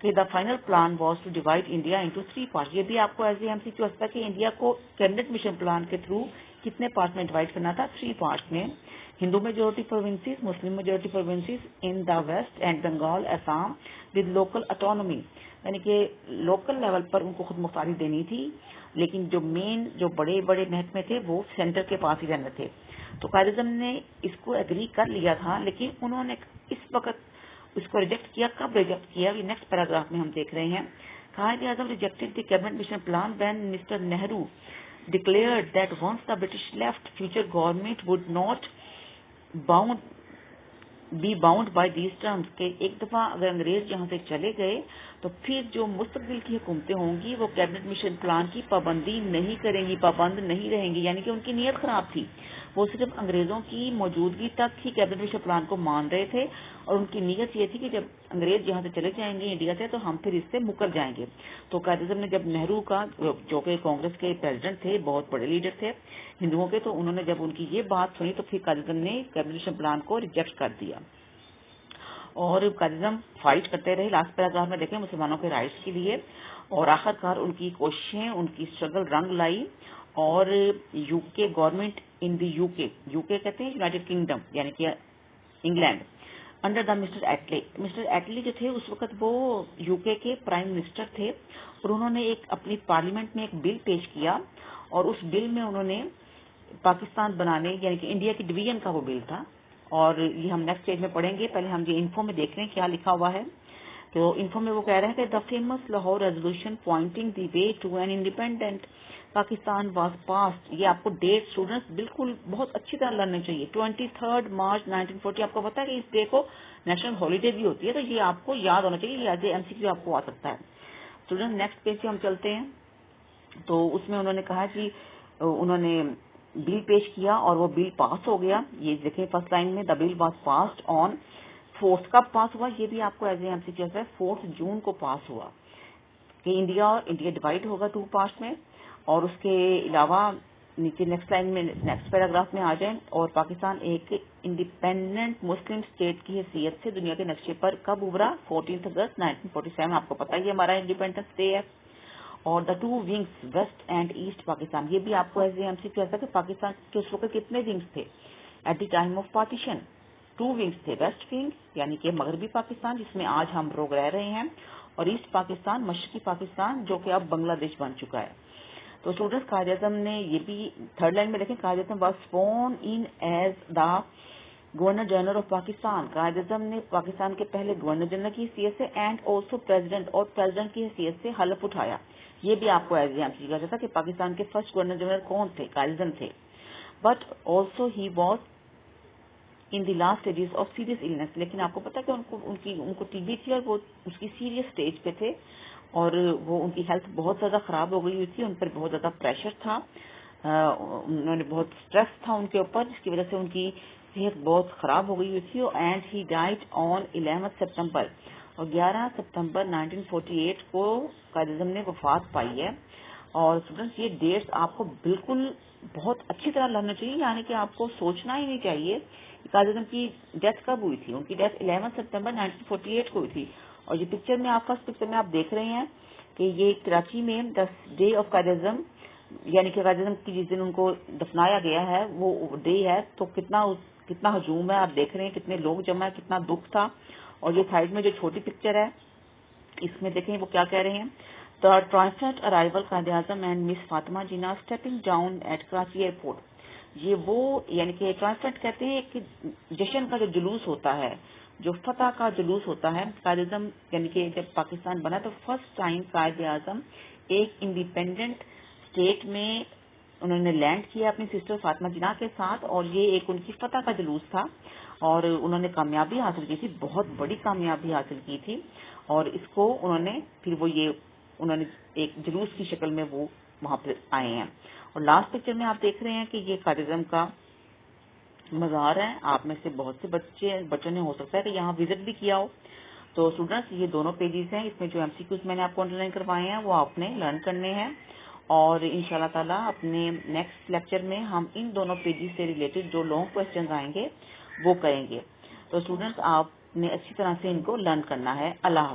کہ the final plan was to divide India into 3 part. یہ بھی آپ کو ایز اے ایم سی کیو ہوتا ہے کہ انڈیا کو کیبنٹ مشن پلان کے تھرو کتنے پارٹ میں ڈیوائڈ کرنا تھا؟ 3 پارٹ میں. Hindu majority provinces, Muslim majority provinces in the west and Bengal Assam with local autonomy, یعنی کہ لوکل لیول پر ان کو خود مختاری دینی تھی، لیکن جو مین جو بڑے بڑے محکمے تھے وہ سینٹر کے پاس ہی رہنے تھے. تو قائد اعظم نے اس کو ایگری کر لیا تھا، لیکن انہوں نے اس وقت اس کو ریجیکٹ کیا. کب ریجیکٹ کیا؟ یہ نیکسٹ پیراگراف میں ہم دیکھ رہے ہیں. Quaid Azam rejected the cabinet mission plan when Mr Nehru declared that once the British left, future government would not be bound by these terms. کہ ایک دفعہ اگر انگریز یہاں سے چلے گئے تو پھر جو مستقبل کی حکومتیں ہوں گی وہ کیبنٹ مشن پلان کی پابندی نہیں کریں گی، پابند نہیں رہیں گی. یعنی کہ ان کی نیت خراب تھی، وہ صرف انگریزوں کی موجودگی تک ہی کیبنٹ مشن پلان کو مان رہے تھے، اور ان کی نیت یہ تھی کہ جب انگریز یہاں سے چلے جائیں گے انڈیا سے تو ہم پھر اس سے مکر جائیں گے. تو قائد اعظم نے جب نہرو کا، جو کہ کانگریس کے پریزیڈنٹ تھے، بہت بڑے لیڈر تھے ہندوؤں کے، تو انہوں نے جب ان کی یہ بات سنی تو پھر قائد اعظم نے کیبنٹ مشن پلان کو ریجیکٹ کر دیا. اور قائد اعظم فائٹ کرتے رہے. لاسٹ پیراگراف میں دیکھیں مسلمانوں کے رائٹس کے لیے، اور آخر کار ان کی کوششیں، ان کی اسٹرگل رنگ لائی، اور یو کے گورنمنٹ ان دی یو کے کہتے ہیں یونائٹیڈ کنگڈم، یعنی کہ England, under the Mr Attlee. Mr Attlee جو تھے اس وقت وہ یو کے پرائم منسٹر تھے، اور انہوں نے ایک اپنی پارلیمنٹ میں ایک بل پیش کیا، اور اس بل میں انہوں نے پاکستان بنانے، یعنی کہ انڈیا کی ڈویژن کا وہ بل تھا. اور یہ ہم نیکسٹ پیج میں پڑھیں گے. پہلے ہم یہ انفو میں دیکھ رہے ہیں کیا لکھا ہوا ہے. تو انفو میں وہ کہہ رہے ہیں کہ the famous Lahore resolution pointing the way to an independent Pakistan was passed. یہ آپ کو ڈیٹ اسٹوڈنٹس بالکل بہت اچھی طرح لرنے چاہیے. 23 مارچ 1940. آپ کو پتا ہے کہ اس ڈے کو نیشنل ہالیڈے بھی ہوتی ہے، تو یہ آپ کو یاد ہونا چاہیے. یہ ایز اے MCQ آپ کو آ سکتا ہے. اسٹوڈنٹ نیکسٹ پیج سے ہم چلتے ہیں. تو اس میں انہوں نے کہا کہ انہوں نے بل پیش کیا اور وہ بل پاس ہو گیا. یہ دیکھیں فرسٹ لائن میں، دا بل واز پاسڈ آن 4. کب پاس ہوا؟ یہ بھی آپ کو ایز اے MCQ ہے. 4 جون کو پاس ہوا کہ انڈیا ڈیوائڈ ہوگا 2 پارٹس میں. اور اس کے علاوہ نیچے نیکسٹ لائن میں، نیکسٹ پیراگراف میں آ جائیں، اور پاکستان ایک انڈیپینڈنٹ مسلم اسٹیٹ کی حیثیت سے دنیا کے نقشے پر کب ابھرا؟ 14 اگست 1947. آپ کو پتا ہی ہمارا انڈیپینڈنس ڈے ہے. اور the 2 wings west and east Pakistan. یہ بھی آپ کو ایز اے MCQ ہے کہ پاکستان کے اس وقت کتنے ونگس تھے at the time of partition? 2 wings تھے. ویسٹ ونگ یعنی کہ مغربی پاکستان جس میں آج ہم لوگ رہ رہے ہیں، اور ایسٹ پاکستان مشرقی پاکستان جو کہ اب بنگلہ دیش بن چکا ہے. تو اسٹوڈنٹس قائد اعظم نے یہ بھی 3rd لائن میں دیکھیں، Quaid Azam was sworn in as the governor general of Pakistan. Quaid Azam نے پاکستان کے پہلے گورنر جنرل کی حیثیت سے اینڈ آلسو پریزیڈنٹ، اور پریزیڈنٹ کی حیثیت سے حلف اٹھایا. یہ بھی آپ کو ایز اے MCQ کہا جاتا کہ پاکستان کے فرسٹ گورنر جنرل کون تھے؟ قائد اعظم تھے. But also he was in the last stages of serious illness. لیکن آپ کو پتا کہ ان کو TB تھی، اور وہ اس کی سیریس اسٹیج پہ تھے، اور وہ ان کی ہیلتھ بہت زیادہ خراب ہو گئی ہوئی تھی. ان پر بہت زیادہ پریشر تھا، انہوں نے بہت اسٹریس تھا ان کے اوپر، جس کی وجہ سے ان کی صحت بہت خراب ہو گئی ہوئی تھی. اینڈ ہی ڈائڈ آن 11 سپتمبر. اور 11 ستمبر 1948 کو قائد اعظم نے وفات پائی ہے. اور اسٹوڈنٹس یہ ڈیٹس آپ کو بالکل بہت اچھی طرح لرنا چاہیے، یعنی کہ آپ کو سوچنا ہی نہیں چاہیے کہ قائد اعظم کی ڈیتھ کب ہوئی تھی. ان کی ڈیتھ 11 سپتمبر 1948 کو ہوئی تھی. اور یہ پکچر میں آپ فرسٹ پکچر میں آپ دیکھ رہے ہیں کہ یہ کراچی میں the day of Quaid Azam, یعنی کہ قائد اعظم کی جس دن ان کو دفنایا گیا ہے وہ ڈے ہے. تو کتنا ہجوم ہے، آپ دیکھ رہے ہیں کتنے لوگ جمع ہے، کتنا دکھ تھا. اور یہ سائڈ میں جو چھوٹی پکچر ہے اس میں دیکھیں وہ کیا کہہ رہے ہیں. دا triumphant arrival Quaid Azam and Miss Fatima Jinnah stepping down at Karachi airport. یہ وہ یعنی کہ ٹرائمفنٹ کہتے ہیں کہ جشن کا جو جلوس ہوتا ہے، جو فتح کا جلوس ہوتا ہے. قائد اعظم یعنی کہ جب پاکستان بنا تو فرسٹ ٹائم قائد اعظم ایک انڈیپینڈنٹ اسٹیٹ میں انہوں نے لینڈ کیا اپنی سسٹر فاطمہ جناح کے ساتھ، اور یہ ایک ان کی فتح کا جلوس تھا، اور انہوں نے کامیابی حاصل کی تھی، بہت بڑی کامیابی حاصل کی تھی. اور اس کو انہوں نے ایک جلوس کی شکل میں وہ وہاں پہ آئے ہیں. اور لاسٹ پکچر میں آپ دیکھ رہے ہیں کہ یہ قائد اعظم کا مزار ہے. آپ میں سے بہت سے بچوں نے ہو سکتا ہے کہ یہاں وزٹ بھی کیا ہو. تو اسٹوڈنٹس یہ دونوں پیجز ہیں، اس میں جو MCQs میں نے آپ کو انڈرلائن کروائے ہیں وہ آپ نے لرن کرنے ہیں. اور انشاءاللہ تعالیٰ اپنے نیکسٹ لیکچر میں ہم ان دونوں پیجز سے ریلیٹڈ جو لانگ کوسچنز آئیں گے وہ کریں گے. تو اسٹوڈنٹس آپ نے اچھی طرح سے ان کو لرن کرنا ہے. اللہ حافظ.